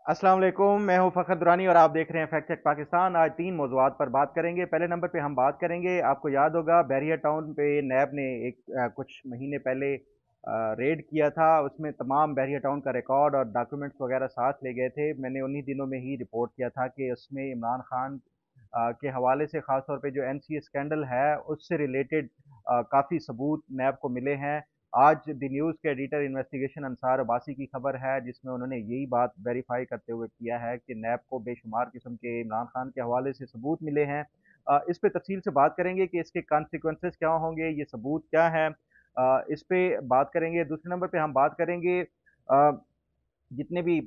अस्सलाम वालेकुम, मैं हूं फ़खर दुरानी और आप देख रहे हैं फैक्ट चेक पाकिस्तान। आज तीन मौज़ूआत पर बात करेंगे। पहले नंबर पे हम बात करेंगे, आपको याद होगा बैरिया टाउन पे नैब ने कुछ महीने पहले रेड किया था। उसमें तमाम बैरिया टाउन का रिकॉर्ड और डॉक्यूमेंट्स वगैरह साथ ले गए थे। मैंने उन्हीं दिनों में ही रिपोर्ट किया था कि उसमें इमरान खान के हवाले से ख़ास तौर पे जो एनसीए स्कैंडल है उससे रिलेटेड काफ़ी सबूत नैब को मिले हैं। आज द न्यूज़ के एडिटर इन्वेस्टिगेशन अंसार अब्बासी की खबर है, जिसमें उन्होंने यही बात वेरीफाई करते हुए किया है कि नैब को बेशुमार किस्म के इमरान खान के हवाले से सबूत मिले हैं। इस पे तफसील से बात करेंगे कि इसके कॉन्सिक्वेंसेस क्या होंगे, ये सबूत क्या है। इस पे बात करेंगे। दूसरे नंबर पे हम बात करेंगे जितने भी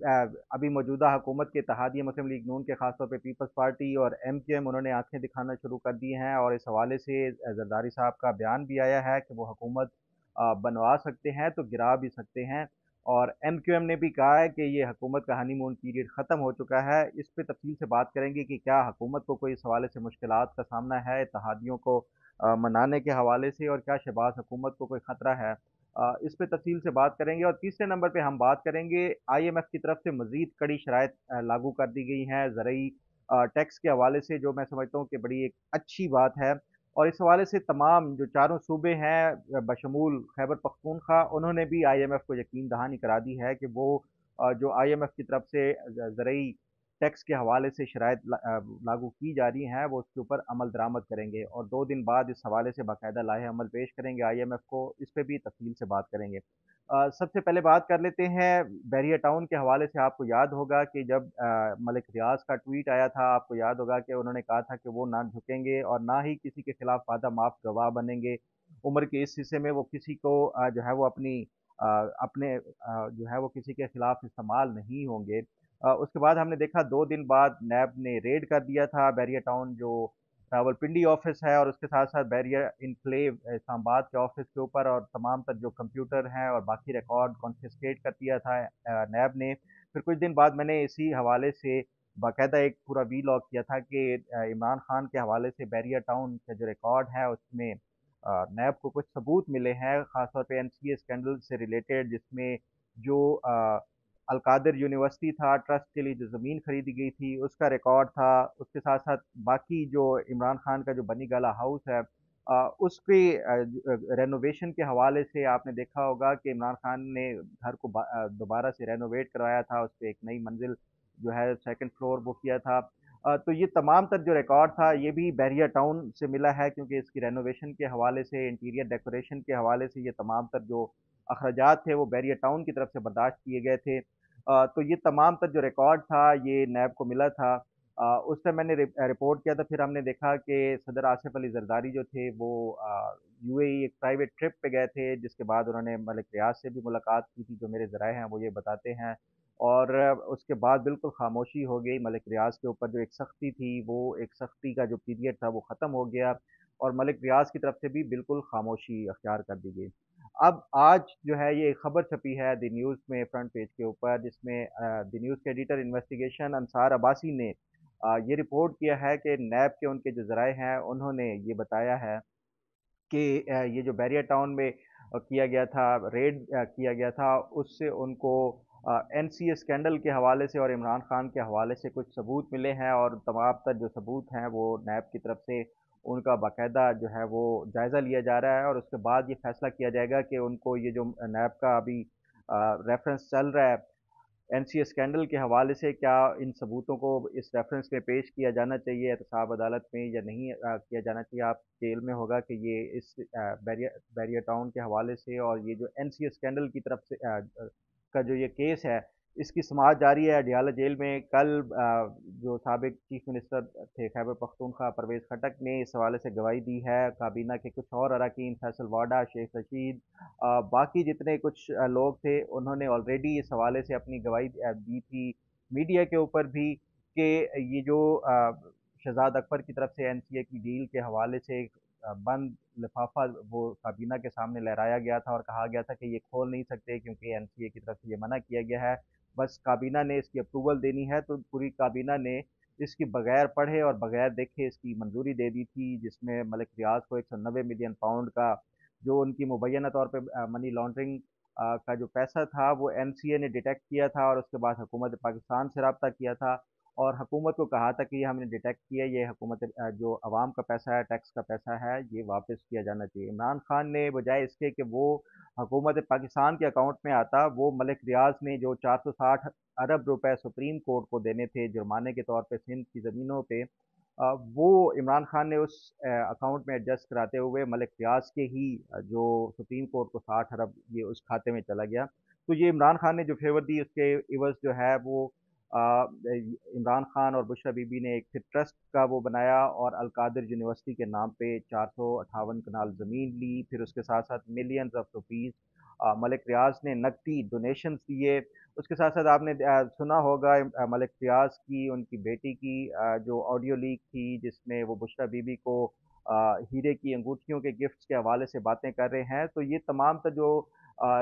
अभी मौजूदा हुकूमत के इत्तेहादिया मुस्लिम लीग नून के खासतौर पे पीपल्स पार्टी और एमक्यूएम उन्होंने आंखें दिखाना शुरू कर दी हैं, और इस हवाले से जरदारी साहब का बयान भी आया है कि वो हुकूमत बनवा सकते हैं तो गिरा भी सकते हैं। और एमक्यूएम ने भी कहा है कि ये हुकूमत का हनीमून पीरियड ख़त्म हो चुका है। इस पे तफसील से बात करेंगे कि क्या हुकूमत को कोई इस हवाले से मुश्किलात का सामना है इत्तेहादियों को मनाने के हवाले से, और क्या शहबाज हुकूमत को कोई ख़तरा है। इस पे तफसील से बात करेंगे। और तीसरे नंबर पे हम बात करेंगे, आईएमएफ की तरफ से मज़ीद कड़ी शराइत लागू कर दी गई हैं ज़रई टैक्स के हवाले से, जो मैं समझता हूँ कि बड़ी एक अच्छी बात है। और इस हवाले से तमाम जो चारों सूबे हैं बशमूल खैबर पख्तूनख्वा, उन्होंने भी आईएमएफ को यकीन दहानी करा दी है कि वो जो आईएमएफ की तरफ से ज़रई टैक्स के हवाले से शराइत लागू की जा रही हैं वो उसके ऊपर अमल दरामद करेंगे, और 2 दिन बाद इस हवाले से बाकायदा लाहे अमल पेश करेंगे आईएमएफ को। इस पे भी तफसील से बात करेंगे। सबसे पहले बात कर लेते हैं बैरिया टाउन के हवाले से। आपको याद होगा कि जब मलिक रियाज का ट्वीट आया था, आपको याद होगा कि उन्होंने कहा था कि वो ना झुकेंगे और ना ही किसी के खिलाफ वादा माफ गवाह बनेंगे। उम्र के इस हिस्से में वो किसी को जो है वो अपनी अपने जो है वो किसी के खिलाफ इस्तेमाल नहीं होंगे। उसके बाद हमने देखा 2 दिन बाद नैब ने रेड कर दिया था बैरिया टाउन, जो रावलपिंडी ऑफिस है, और उसके साथ साथ बैरिया इनक्लेव इस्लामाबाद के ऑफिस के ऊपर, और तमाम तर जो कंप्यूटर हैं और बाकी रिकॉर्ड कॉन्फिस्केट कर दिया था नैब ने। फिर कुछ दिन बाद मैंने इसी हवाले से बाकायदा एक पूरा वी लॉग किया था कि इमरान खान के हवाले से बैरिया टाउन का जो रिकॉर्ड है उसमें नैब को कुछ सबूत मिले हैं, खासतौर पे एनसीए स्कैंडल से रिलेटेड, जिसमें जो अलकादिर यूनिवर्सिटी था, ट्रस्ट के लिए जो ज़मीन खरीदी गई थी उसका रिकॉर्ड था। उसके साथ साथ बाकी जो इमरान खान का जो बनी गाला हाउस है उसके रेनोवेशन के हवाले से आपने देखा होगा कि इमरान खान ने घर को दोबारा से रेनोवेट करवाया था, उस पर एक नई मंजिल जो है सेकंड फ्लोर वो किया था। तो ये तमाम तर जो रिकॉर्ड था ये भी बैरिया टाउन से मिला है, क्योंकि इसकी रेनोवेशन के हवाले से, इंटीरियर डेकोरेशन के हवाले से ये तमाम तर जो अखराजात थे वो बैरिया टाउन की तरफ से बर्दाश्त किए गए थे। तो ये तमाम तर जो रिकॉर्ड था ये नैब को मिला था। उस टाइम मैंने रिपोर्ट किया था। फिर हमने देखा कि सदर आसिफ अली जरदारी जो थे वो यूएई एक प्राइवेट ट्रिप पे गए थे, जिसके बाद उन्होंने मलिक रियाज से भी मुलाकात की थी, जो मेरे ज़राए हैं वो ये बताते हैं। और उसके बाद बिल्कुल खामोशी हो गई। मलिक रियाज के ऊपर जो एक सख्ती थी, वो एक सख्ती का जो पीरियड था वो ख़त्म हो गया, और मलिक रियाज की तरफ से भी बिल्कुल खामोशी अख्तियार कर दी गई। अब आज जो है ये खबर छपी है द न्यूज़ में फ्रंट पेज के ऊपर, जिसमें द न्यूज़ के एडिटर इन्वेस्टिगेशन अंसार अब्बासी ने ये रिपोर्ट किया है कि नैब के उनके जो ज़राए हैं उन्होंने ये बताया है कि ये जो बैरिया टाउन में किया गया था, रेड किया गया था, उससे उनको एनसीए स्कैंडल के हवाले से और इमरान खान के हवाले से कुछ सबूत मिले हैं, और तमाम तर जो सबूत हैं वो नैब की तरफ से उनका बाकायदा जो है वो जायज़ा लिया जा रहा है, और उसके बाद ये फैसला किया जाएगा कि उनको ये जो नैब का अभी रेफरेंस चल रहा है एनसीए स्कैंडल के हवाले से, क्या इन सबूतों को इस रेफरेंस में पेश किया जाना चाहिए एहतसाब अदालत में या नहीं किया जाना चाहिए। आप जेल में होगा कि ये इस बैरिया टाउन के हवाले से और ये जो एनसीए स्कैंडल की तरफ से का जो ये केस है, इसकी समाअत जारी है अडियाला जेल में। कल जो साबिक चीफ मिनिस्टर थे खैबर पख्तूनख्वा परवेज़ खटक ने इस हवाले से गवाही दी है। काबीना के कुछ और अरकान, फैसल वाडा, शेख रशीद, बाकी जितने कुछ लोग थे, उन्होंने ऑलरेडी इस हवाले से अपनी गवाही दी थी मीडिया के ऊपर भी, कि ये जो शहजाद अकबर की तरफ से एनसीए की डील के हवाले से एक बंद लिफाफा वो काबीना के सामने लहराया गया था, और कहा गया था कि ये खोल नहीं सकते क्योंकि एनसीए की तरफ से ये मना किया गया है। बस काबीना ने इसकी अप्रूवल देनी है, तो पूरी काबीना ने इसकी बगैर पढ़े और बगैर देखे इसकी मंजूरी दे दी थी, जिसमें मलिक रियाज को 190 मिलियन पाउंड का जो उनकी मुबैना तौर पे मनी लॉन्ड्रिंग का जो पैसा था वो NCA ने डिटेक्ट किया था और उसके बाद हुकूमत पाकिस्तान से रब्ता किया था और हुकूमत को कहा था कि ये हमने डिटेक्ट किया, ये हुकूमत जो आवाम का पैसा है, टैक्स का पैसा है, ये वापस किया जाना चाहिए। इमरान खान ने बजाय इसके कि वो हुकूमत पाकिस्तान के अकाउंट में आता, वो मलिक रियाज ने जो 460 अरब रुपए सुप्रीम कोर्ट को देने थे जुर्माने के तौर पे सिंध की ज़मीनों पे, वो इमरान खान ने उस अकाउंट में एडजस्ट कराते हुए मलिक रियाज के ही जो सुप्रीम कोर्ट को 60 अरब ये उस खाते में चला गया। तो ये इमरान खान ने जो फेवर दी उसके इवज़ जो है वो इमरान खान और बुशरा बीबी ने एक फिर ट्रस्ट का वो बनाया और अलकादिर यूनिवर्सिटी के नाम पे 458 कनाल ज़मीन ली। फिर उसके साथ साथ मिलियंस ऑफ रुपीज़ मलिक रियाज ने नकदी डोनेशंस दिए। उसके साथ साथ आपने सुना होगा मलिक रियाज की उनकी बेटी की जो ऑडियो लीक थी जिसमें वो बुशरा बीबी को हीरे की अंगूठियों के गिफ्ट्स के हवाले से बातें कर रहे हैं। तो ये तमाम तर जो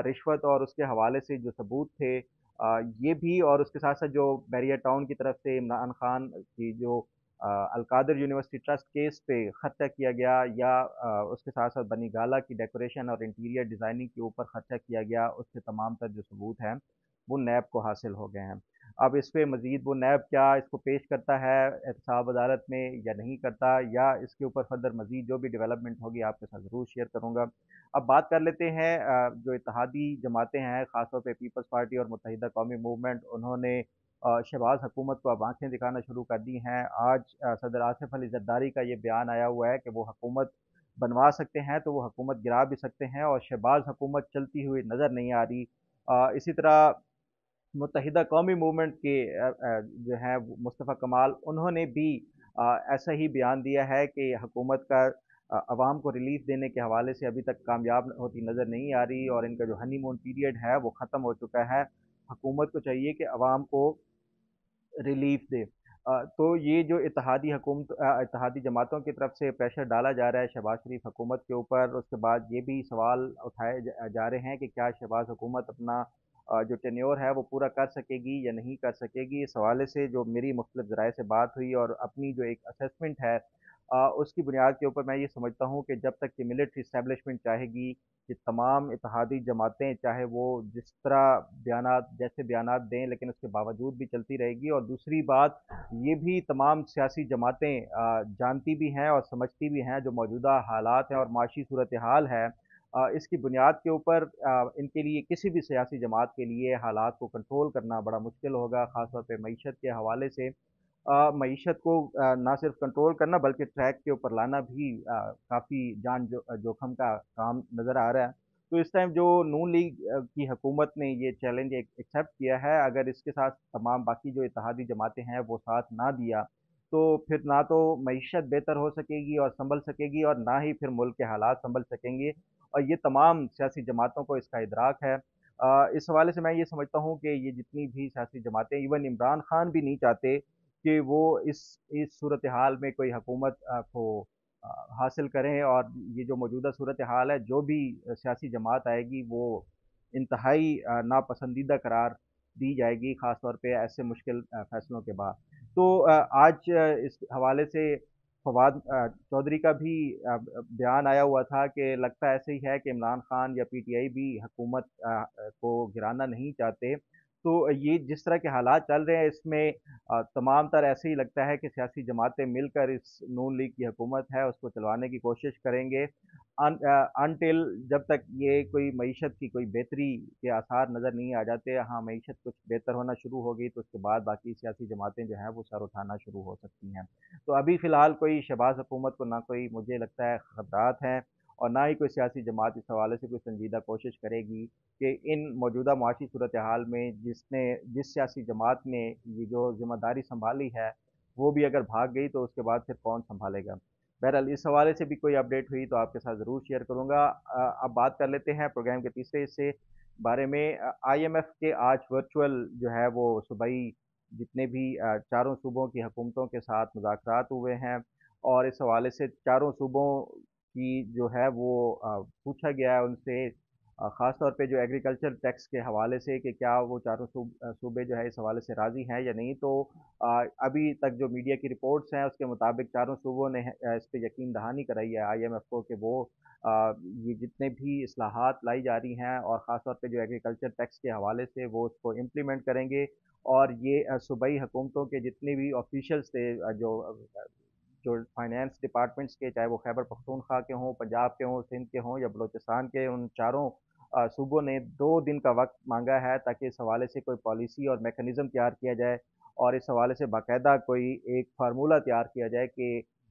रिश्वत और उसके हवाले से जो सबूत थे, ये भी और उसके साथ साथ जो बैरिया टाउन की तरफ से इमरान खान की जो अलकादिर यूनिवर्सिटी ट्रस्ट केस पे खर्चा किया गया या उसके साथ साथ बनी गाला की डेकोरेशन और इंटीरियर डिज़ाइनिंग के ऊपर खर्चा किया गया, उसके तमाम तर जो सबूत हैं वो नैब को हासिल हो गए हैं। अब इस पे मज़ीद वो नैब क्या इसको पेश करता है एहतसाब अदालत में या नहीं करता, या इसके ऊपर फर्दर मज़ीद जो भी डेवलपमेंट होगी आपके साथ ज़रूर शेयर करूँगा। अब बात कर लेते हैं जो इत्तेहादी जमातें हैं, ख़ासतौर पे पीपल्स पार्टी और मुत्तहिदा कौमी मूवमेंट, उन्होंने शहबाज हुकूमत को अब आँखें दिखाना शुरू कर दी हैं। आज सदर आसिफ अली ज़रदारी का ये बयान आया हुआ है कि वो हुकूमत बनवा सकते हैं, तो वो हुकूमत गिरा भी सकते हैं और शहबाज हुकूमत चलती हुई नज़र नहीं आ रही। इसी तरह मुत्तहिदा कौमी मूवमेंट के जो हैं मुस्तफ़ा कमाल, उन्होंने भी ऐसा ही बयान दिया है कि हुकूमत का अवाम को रिलीफ देने के हवाले से अभी तक कामयाब होती नज़र नहीं आ रही और इनका जो हनीमून पीरियड है वो ख़त्म हो चुका है। हुकूमत को चाहिए कि अवाम को रिलीफ दे। तो ये जो इत्तेहादी जमातों की तरफ से प्रेशर डाला जा रहा है शहबाज शरीफ हुकूमत के ऊपर, उसके बाद ये भी सवाल उठाए जा रहे हैं कि क्या शहबाज हुकूमत अपना जो टेन्योर है वो पूरा कर सकेगी या नहीं कर सकेगी। इस हवाले से जो मेरी मुख्तलिफ ज़राए से बात हुई और अपनी जो एक असेसमेंट है, उसकी बुनियाद के ऊपर मैं ये समझता हूँ कि जब तक कि मिलिट्री इस्टेब्लिशमेंट चाहेगी कि तमाम इत्तेहादी जमातें चाहे वो जिस तरह बयानात जैसे बयानात दें, लेकिन उसके बावजूद भी चलती रहेगी। और दूसरी बात ये भी तमाम सियासी जमातें जानती भी हैं और समझती भी हैं जो मौजूदा हालात हैं और माशी सूरत हाल है। इसकी बुनियाद के ऊपर इनके लिए किसी भी सियासी जमात के लिए हालात को कंट्रोल करना बड़ा मुश्किल होगा, ख़ासतौर पे मईशत के हवाले से। मईशत को ना सिर्फ कंट्रोल करना बल्कि ट्रैक के ऊपर लाना भी काफ़ी जोखिम का काम नज़र आ रहा है। तो इस टाइम जो नून लीग की हुकूमत ने ये चैलेंज एक्सेप्ट किया है, अगर इसके साथ तमाम बाकी जो इत्तेहादी जमातें हैं वो साथ ना दिया, तो फिर ना तो मईशत बेहतर हो सकेगी और संभल सकेगी और ना ही फिर मुल्क के हालात संभल सकेंगे। और ये तमाम सियासी जमातों को इसका इदराक है। इस हवाले से मैं ये समझता हूँ कि ये जितनी भी सियासी जमातें, इवन इमरान खान भी नहीं चाहते कि वो इस सूरत हाल में कोई हुकूमत को हासिल करें। और ये जो मौजूदा सूरत हाल है, जो भी सियासी जमात आएगी वो इंतहाई नापसंदीदा करार दी जाएगी, ख़ास तौर पे ऐसे मुश्किल फ़ैसलों के बाद। तो आज इस हवाले से फवाद चौधरी का भी बयान आया हुआ था कि लगता ऐसे ही है कि इमरान खान या PTI भी हुकूमत को गिराना नहीं चाहते। तो ये जिस तरह के हालात चल रहे हैं इसमें तमाम तर ऐसे ही लगता है कि सियासी जमातें मिलकर इस नून लीग की हुकूमत है उसको चलवाने की कोशिश करेंगे अनटिल जब तक ये कोई मईशत की कोई बेहतरी के आसार नज़र नहीं आ जाते। हाँ, मईशत कुछ बेहतर होना शुरू होगी तो उसके बाद बाकी सियासी जमातें जो हैं वो सर उठाना शुरू हो सकती हैं। तो अभी फ़िलहाल कोई शहबाज हुकूमत को ना कोई मुझे लगता है ख़तरात हैं और ना ही कोई सियासी जमात इस हवाले से कोई संजीदा कोशिश करेगी कि इन मौजूदा माशी सूरत हाल में जिस सियासी जमात ने ये जो ज़िम्मेदारी सँभाली है, वो भी अगर भाग गई तो उसके बाद फिर कौन सँभालेगा? बहरहाल इस हवाले से भी कोई अपडेट हुई तो आपके साथ ज़रूर शेयर करूँगा। अब बात कर लेते हैं प्रोग्राम के तीसरे हिस्से बारे में। IMF के आज वर्चुअल जो है वो सूबाई जितने भी चारों सूबों की हुकूमतों के साथ मुज़ाकरात हुए हैं और इस हवाले से चारों सूबों की जो है वो पूछा गया है उनसे ख़ास तौर पे जो एग्रीकल्चर टैक्स के हवाले से कि क्या वो चारों सूबे जो है इस हवाले से राज़ी हैं या नहीं। तो अभी तक जो मीडिया की रिपोर्ट्स हैं उसके मुताबिक चारों सूबों ने इस पे यकीन दहानी कराई है आईएमएफ को कि वो ये जितने भी इस्लाहात लाई जा रही हैं और ख़ास तौर पे जो एग्रीकल्चर टैक्स के हवाले से वो उसको इम्प्लीमेंट करेंगे। और ये सूबाई हुकूमतों के जितने भी ऑफिशियल्स थे, जो फाइनेंस डिपार्टमेंट्स के, चाहे वो खैबर पख्तूनख्वा के हों, पंजाब के हों, सिंध के हों या बलूचिस्तान के, उन चारों सूबों ने 2 दिन का वक्त मांगा है ताकि इस हवाले से कोई पॉलिसी और मैकेनिज़्म तैयार किया जाए और इस हवाले से बाकायदा कोई एक फार्मूला तैयार किया जाए कि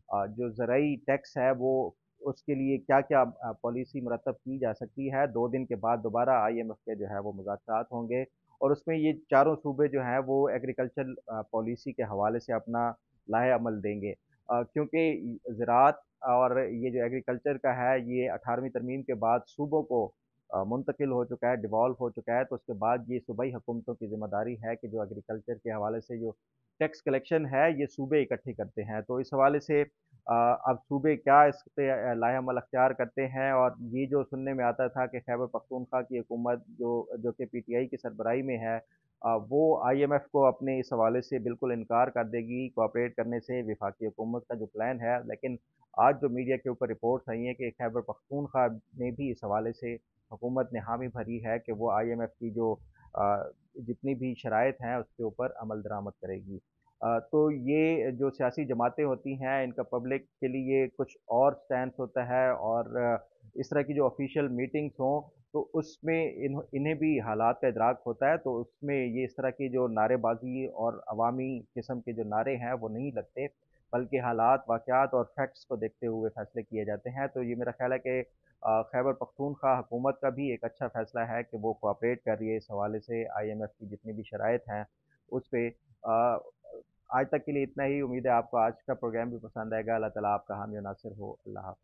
जो ज़रई टैक्स है वो उसके लिए क्या क्या पॉलिसी मुरतब की जा सकती है। 2 दिन के बाद दोबारा आईएमएफ के जो है वो मुज़ाकरात होंगे और उसमें ये चारों सूबे जो हैं वो एग्रीकल्चर पॉलिसी के हवाले से अपना लाहे अमल देंगे। क्योंकि ज़राअत और ये जो एग्रीकल्चर का है ये 18वीं तरमीम के बाद सूबों को मुंतकिल हो चुका है, डिवॉल्व हो चुका है। तो उसके बाद ये सूबाई हुकूमतों की ज़िम्मेदारी है कि जो एग्रीकल्चर के हवाले से जो टैक्स कलेक्शन है ये सूबे इकट्ठे करते हैं। तो इस हवाले से अब सूबे क्या इस पे लाहेअमल अख्तियार करते हैं। और ये जो सुनने में आता था कि खैबर पख्तूनख्वा की हुकूमत जो जो कि पीटीआई की सरबराही में है, वो आईएमएफ को अपने इस हवाले से बिल्कुल इनकार कर देगी कोऑपरेट करने से, वफाकी हुकूमत का जो प्लान है। लेकिन आज जो मीडिया के ऊपर रिपोर्ट्स आई हैं कि खैबर पख्तूनख्वा ने भी इस हवाले से हुकूमत ने हामी भरी है कि वो आईएमएफ की जो जितनी भी शराइत हैं उसके ऊपर अमल दरामद करेगी। तो ये जो सियासी जमातें होती हैं इनका पब्लिक के लिए कुछ और स्टैंड होता है और इस तरह की जो ऑफिशियल मीटिंग्स हों तो उसमें इन्हें भी हालात का इदराक होता है। तो उसमें ये इस तरह की जो नारेबाजी और अवामी किस्म के जो नारे हैं वो नहीं लगते, बल्कि हालात, वाक़यात और फैक्ट्स को देखते हुए फैसले किए जाते हैं। तो ये मेरा ख्याल है कि खैबर पख्तूनख्वा हुकूमत का भी एक अच्छा फैसला है कि वो कोऑपरेट कर रही है इस हवाले से आईएमएफ की जितनी भी शराइत हैं उस पे। आज तक के लिए इतना ही। उम्मीद है आपको आज का प्रोग्राम भी पसंद आएगा। अल्लाह ताला आपका हामी और नासिर हो। अल्लाह हाफ़िज़।